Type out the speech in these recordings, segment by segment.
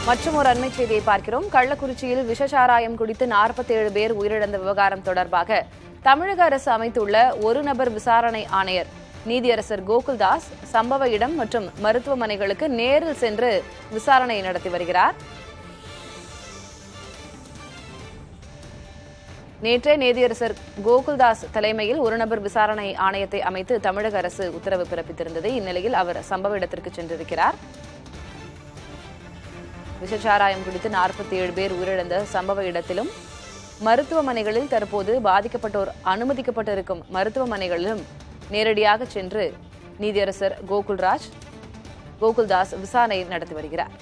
மற்றும் ஒரு அண்மை செய்தியை பார்க்கிறோம். கள்ளக்குறிச்சியில் விஷச்சாராயம் குடித்து 47 பேர் உயிரிழந்த விவகாரம் தொடர்பாக தமிழக அரசு அமைத்துள்ள ஒரு நபர் விசாரணை ஆணையர் நீதியரசர் கோகுல்தாஸ் சம்பவ இடம் மற்றும் மருத்துவமனைகளுக்கு நேரில் சென்று விசாரணை நடத்தி வருகிறார். நேற்றே நீதியரசர் கோகுல்தாஸ் தலைமையில் ஒரு நபர் விசாரணை ஆணையத்தை அமைத்து தமிழக அரசு உத்தரவு பிறப்பித்திருந்தது. இந்நிலையில் அவர் சம்பவ இடத்திற்கு சென்றிருக்கிறார். விஷச்சாராயம் குடித்து 47 பேர் உயிரிழந்த சம்பவ இடத்திலும் மருத்துவமனைகளில் தற்போது பாதிக்கப்பட்டோர் அனுமதிக்கப்பட்டிருக்கும் மருத்துவமனைகளிலும் நேரடியாக சென்று நீதியரசர் கோகுல்தாஸ் விசாரணை நடத்தி வருகிறார்.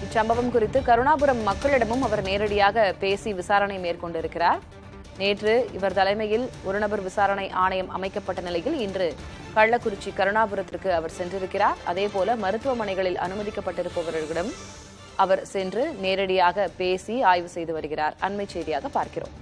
இச்சம்பவம் குறித்து கருணாபுரம் மக்களிடமும் அவர் நேரடியாக பேசி விசாரணை மேற்கொண்டிருக்கிறார். நேற்று இவர் தலைமையில் ஒரு நபர் விசாரணை ஆணையம் அமைக்கப்பட்ட நிலையில் இன்று கள்ளக்குறிச்சி கருணாபுரத்திற்கு அவர் சென்றிருக்கிறார். அதேபோல மருத்துவமனைகளில் அனுமதிக்கப்பட்டிருப்பவர்களிடம் அவர் சென்று நேரடியாக பேசி ஆய்வு செய்து வருகிறார். அண்மை செய்தியாக பார்க்கிறோம்.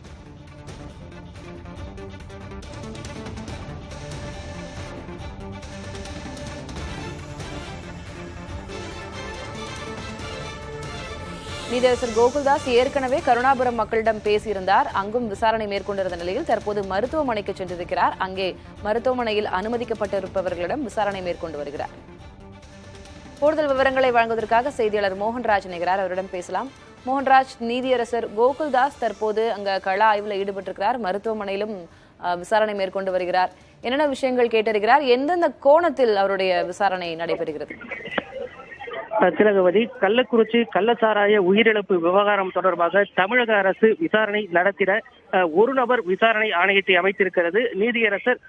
நீதியரசர் கோகுல்தாஸ் ஏற்கனவே கருணாபுரம் மக்களிடம் பேசியிருந்தார். அங்கும் விசாரணை மேற்கொண்டிருந்த நிலையில் தற்போது மருத்துவமனைக்கு சென்றிருக்கிறார். அங்கே மருத்துவமனையில் அனுமதிக்கப்பட்டிருப்பவர்களிடம் விசாரணை மேற்கொண்டு வருகிறார். கூடுதல் விவரங்களை வழங்குவதற்காக செய்தியாளர் மோகன்ராஜ் இணைகிறார். அவரிடம் பேசலாம். மோகன்ராஜ், நீதியரசர் கோகுல்தாஸ் தற்போது அங்க கள ஆய்வில் ஈடுபட்டிருக்கிறார். மருத்துவமனையிலும் விசாரணை மேற்கொண்டு வருகிறார். என்னென்ன விஷயங்கள் கேட்டிருக்கிறார்? எந்தெந்த கோணத்தில் அவருடைய விசாரணை நடைபெறுகிறது? திலகவதி, கள்ளக்குறிச்சி கள்ளச்சாராய உயிரிழப்பு விவகாரம் தொடர்பாக தமிழக அரசு விசாரணை நடத்திட ஒரு நபர் விசாரணை ஆணையத்தை அமைத்திருக்கிறது. நீதியரசர்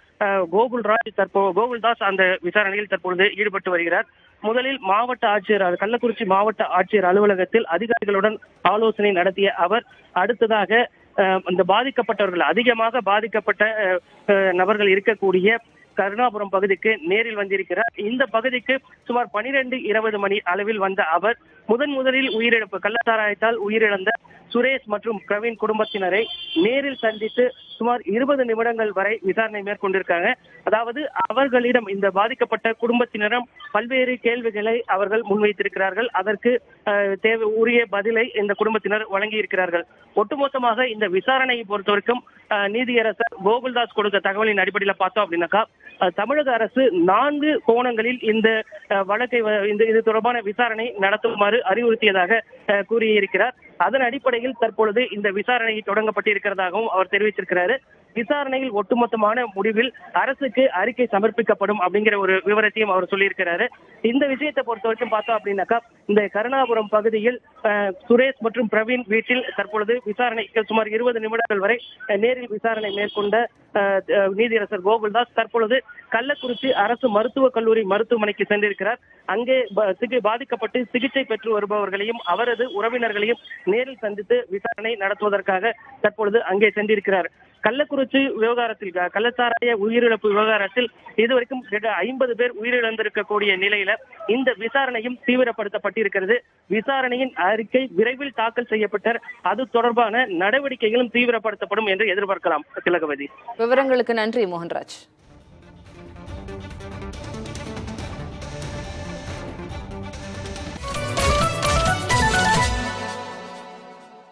கோகுல்தாஸ் அந்த விசாரணையில் தற்பொழுது ஈடுபட்டு வருகிறார். முதலில் மாவட்ட ஆட்சியர் கள்ளக்குறிச்சி மாவட்ட ஆட்சியர் அலுவலகத்தில் அதிகாரிகளுடன் ஆலோசனை நடத்திய அவர் அடுத்ததாக இந்த பாதிக்கப்பட்டவர்கள் அதிகமாக பாதிக்கப்பட்ட நபர்கள் இருக்கக்கூடிய கருணாபுரம் பகுதிக்கு நேரில் வந்திருக்கிறார். இந்த பகுதிக்கு சுமார் 12-20 மணி அளவில் வந்த அவர் முதலில் உயிரிழப்பு கள்ளச்சாராயத்தால் உயிரிழந்த சுரேஷ் மற்றும் பிரவீன் குடும்பத்தினரை நேரில் சந்தித்து சுமார் 20 நிமிடங்கள் வரை விசாரணை மேற்கொண்டிருக்காங்க. அதாவது அவர்களிடம் இந்த பாதிக்கப்பட்ட குடும்பத்தினரும் பல்வேறு கேள்விகளை அவர்கள் முன்வைத்திருக்கிறார்கள். அதற்கு உரிய பதிலை இந்த குடும்பத்தினர் வழங்கி இருக்கிறார்கள். ஒட்டுமொத்தமாக இந்த விசாரணையை பொறுத்தவரைக்கும் நீதியரசர் கோகுல்தாஸ் கொடுத்த தகவலின் அடிப்படையில் பார்த்தோம் அப்படின்னாக்கா தமிழக அரசு 4 கோணங்களில் இந்த வழக்கை இது தொடர்பான விசாரணை நடத்துமாறு அறிவுறுத்தியதாக கூறியிருக்கிறார். அதன் அடிப்படையில் தற்பொழுது இந்த விசாரணை தொடங்கப்பட்டிருக்கிறதாகவும் அவர் தெரிவித்திருக்கிறார். விசாரணையில் ஒட்டுமொத்தமான முடிவில் அரசுக்கு அறிக்கை சமர்ப்பிக்கப்படும் அப்படிங்கிற ஒரு விவரத்தையும் அவர் சொல்லியிருக்கிறாரு. இந்த விஷயத்தை பொறுத்த வரைக்கும் பார்த்தோம் அப்படின்னாக்கா இந்த கருணாபுரம் பகுதியில் சுரேஷ் மற்றும் பிரவீன் வீட்டில் தற்பொழுது விசாரணைக்கு சுமார் 20 நிமிடங்கள் வரை நேரில் விசாரணை மேற்கொண்ட நீதியரசர் கோகுல்தாஸ் தற்பொழுது கள்ளக்குறிச்சி அரசு மருத்துவக் கல்லூரி மருத்துவமனைக்கு சென்றிருக்கிறார். அங்கே பாதிக்கப்பட்டு சிகிச்சை பெற்று வருபவர்களையும் அவரது உறவினர்களையும் நேரில் சந்தித்து விசாரணை நடத்துவதற்காக தற்பொழுது அங்கே சென்றிருக்கிறார். கள்ளக்குறிச்சி விவகாரத்தில் கள்ளச்சாராய உயிரிழப்பு விவகாரத்தில் இதுவரைக்கும் 50 பேர் உயிரிழந்திருக்கக்கூடிய நிலையில இந்த விசாரணையும் தீவிரப்படுத்தப்பட்டிருக்கிறது. விசாரணையின் அறிக்கை விரைவில் தாக்கல் செய்யப்பட்ட அது தொடர்பான நடவடிக்கைகளும் தீவிரப்படுத்தப்படும் என்று எதிர்பார்க்கலாம். திலகவதி, விவரங்களுக்கு நன்றி மோகன்ராஜ்.